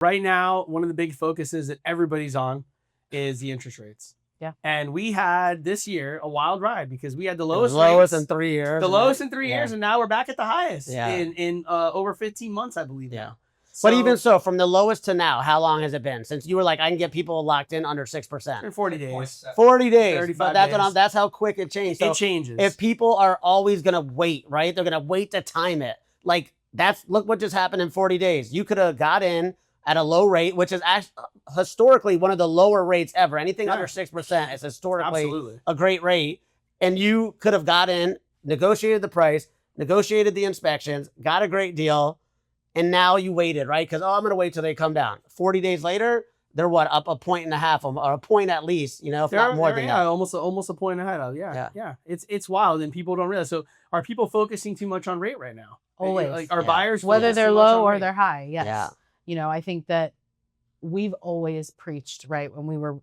Right now, one of the big focuses that everybody's on is the interest rates. Yeah. And we had this year a wild ride because we had the It was lowest lowest rates, in 3 years. the lowest in 3 years, and now we're back at the highest Yeah. in over 15 months, I believe. Yeah. Now. But even so, from the lowest to now, how long has it been since you were like, I can get people locked in under 6%? 40 days. 40 days. 35 But days. that's how quick it changed. So It changes. if people are always going to wait, right? They're going to wait to time it. Like look what just happened in 40 days. You could have got in at a low rate, which is actually historically one of the lower rates ever. Anything under 6% is historically a great rate. And you could have got in, negotiated the price, negotiated the inspections, got a great deal. And now you waited, right? Because, I'm going to wait till they come down. 40 days later, they're what? Up 1.5 or a point at least, if not more than that. Almost a point ahead of. Yeah. It's wild and people don't realize. So are people focusing too much on rate right now? Always. Like are buyers whether they're too much low on or rate? they're high. Yes. Yeah. I think that we've always preached, right?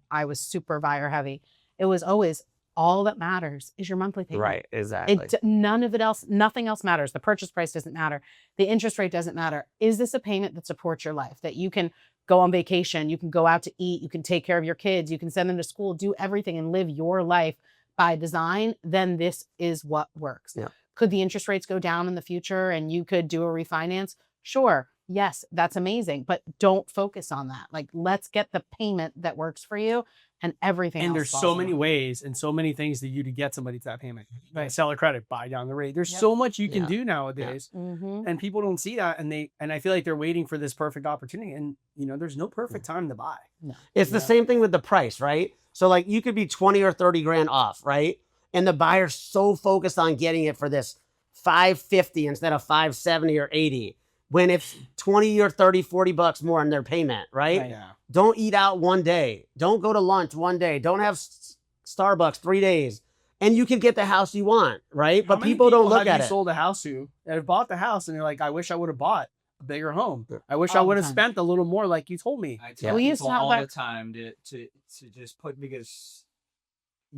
I was super buyer heavy. It was always all that matters is your monthly payment. Right, exactly. Nothing else matters. The purchase price doesn't matter. The interest rate doesn't matter. Is this a payment that supports your life? That you can go on vacation, you can go out to eat, you can take care of your kids, you can send them to school, do everything and live your life by design, then this is what works. Yeah. Could the interest rates go down in the future and you could do a refinance? Sure. Yes, that's amazing. But don't focus on that. Like, let's get the payment that works for you and everything else. And there's so many ways and so many things to get somebody to that payment. Right? Seller credit, buy down the rate. There's so much you can do nowadays. Yeah. Mm-hmm. And people don't see that. And I feel like they're waiting for this perfect opportunity. And, there's no perfect time to buy. No. It's the same thing with the price, right? So like you could be 20 or 30 grand off, right? And the buyer's so focused on getting it for this 550 instead of 570 or 80. When it's 20 or 30, 40 bucks more in their payment, right? Yeah. Don't eat out one day. Don't go to lunch one day. Don't have Starbucks 3 days. And you can get the house you want, right? But people don't look at it. Sold a house to that have bought the house and they're like, I wish I would have bought a bigger home. I wish I would have spent a little more like you told me. I tell people all the time to just put, because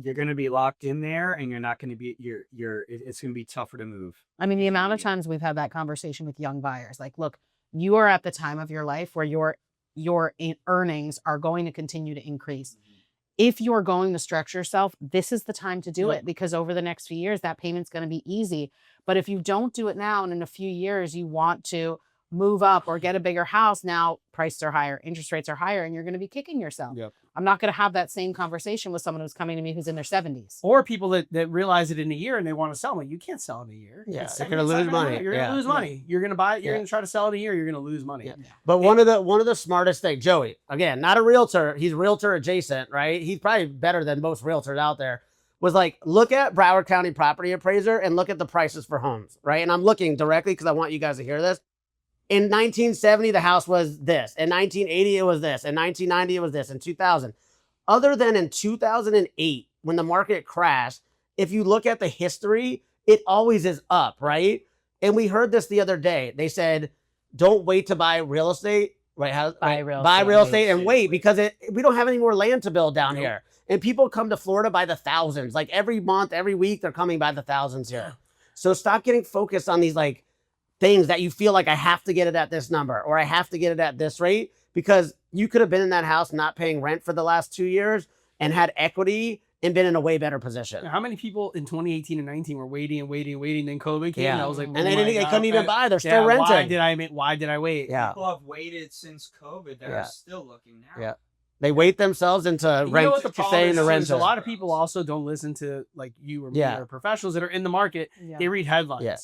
you're going to be locked in there and you're not going to be, it's going to be tougher to move. I mean, the amount of times we've had that conversation with young buyers, like, look, you are at the time of your life where your earnings are going to continue to increase. Mm-hmm. If you're going to stretch yourself, this is the time to do it, because over the next few years, that payment's going to be easy. But if you don't do it now and in a few years, you want to move up or get a bigger house, now prices are higher, interest rates are higher, and you're going to be kicking yourself. Yep. I'm not going to have that same conversation with someone who's coming to me who's in their 70s. Or people that realize it in a year and they want to sell them. You can't sell in a year. Yeah, you're going to lose money. You're going to lose money. You're going to buy it. You're going to try to sell it in a year. You're going to lose money. Yeah. But one of the smartest things, Joey, again, not a realtor. He's realtor adjacent, right? He's probably better than most realtors out there. Was like, look at Broward County Property Appraiser and look at the prices for homes, right? And I'm looking directly because I want you guys to hear this. In 1970, the house was this. In 1980, it was this. In 1990, it was this. In 2000. Other than in 2008, when the market crashed, if you look at the history, it always is up, right? And we heard this the other day. They said, don't wait to buy real estate, right? Buy real estate and wait, because we don't have any more land to build down here. And people come to Florida by the thousands. Like every month, every week, they're coming by the thousands here. So stop getting focused on these like things that you feel like I have to get it at this number or I have to get it at this rate, because you could have been in that house not paying rent for the last 2 years and had equity and been in a way better position. How many people in 2018 and 19 were waiting and waiting and waiting, then COVID came and I was like, and they couldn't even buy. They're still renting. Why did I wait? Yeah. People have waited since COVID that are still looking now. Yeah. They wait themselves into rent, staying the rent. A lot of people also don't listen to like you or me or professionals that are in the market. Yeah. They read headlines. Yeah.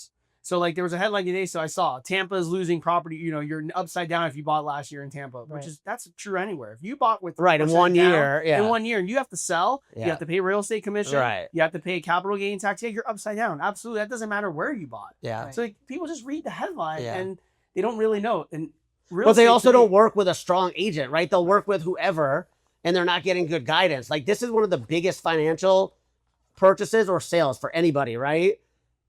So like there was a headline today, so I saw Tampa is losing property. You're upside down if you bought last year in Tampa, that's true anywhere. If you bought with in 1 year, in 1 year, and you have to sell, you have to pay real estate commission, you have to pay capital gain tax. Yeah, you're upside down. Absolutely, that doesn't matter where you bought. Yeah. So like, people just read the headline and they don't really know. And but they also don't work with a strong agent, right? They'll work with whoever, and they're not getting good guidance. Like this is one of the biggest financial purchases or sales for anybody, right?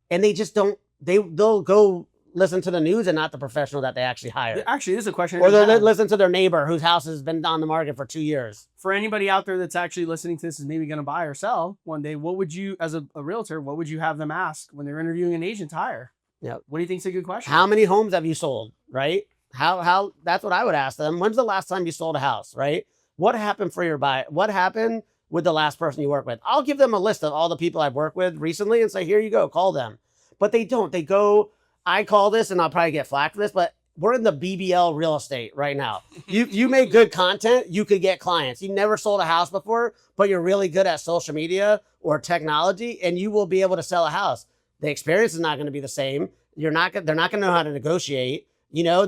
And they just don't. They'll go listen to the news and not the professional that they actually hired. Actually, this is a question. Or they'll listen to their neighbor whose house has been on the market for 2 years. For anybody out there that's actually listening to this is maybe going to buy or sell one day, what would you, as a realtor, what would you have them ask when they're interviewing an agent to hire? Yeah. What do you think is a good question? How many homes have you sold, right? How that's what I would ask them. When's the last time you sold a house, right? What happened for your buy? What happened with the last person you worked with? I'll give them a list of all the people I've worked with recently and say, here you go, call them. But they don't. They go, I call this, and I'll probably get flack for this, but we're in the BBL real estate right now. You make good content, you could get clients. You never sold a house before, but you're really good at social media or technology, and you will be able to sell a house. The experience is not going to be the same. They're not going to know how to negotiate. You know,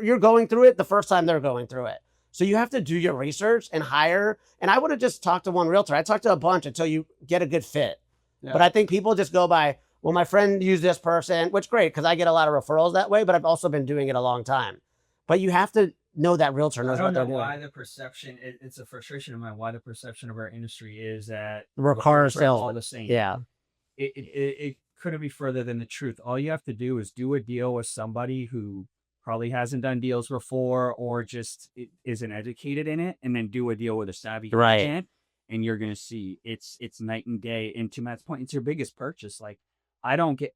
you're going through it the first time they're going through it. So you have to do your research and hire. And I would have just talked to one realtor. I talked to a bunch until you get a good fit. Yeah. But I think people just go by, well, my friend used this person, which great, because I get a lot of referrals that way, but I've also been doing it a long time. But you have to know that realtor knows what they're doing. Why the perception, it's a frustration of mine, why the perception of our industry is that car sales all the same. Yeah. It couldn't be further than the truth. All you have to do is do a deal with somebody who probably hasn't done deals before or just isn't educated in it, and then do a deal with a savvy agent, and you're going to see it's night and day. And to Matt's point, it's your biggest purchase. Like, I don't get,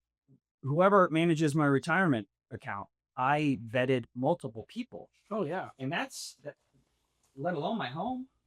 whoever manages my retirement account, I vetted multiple people. Oh yeah. And let alone my home.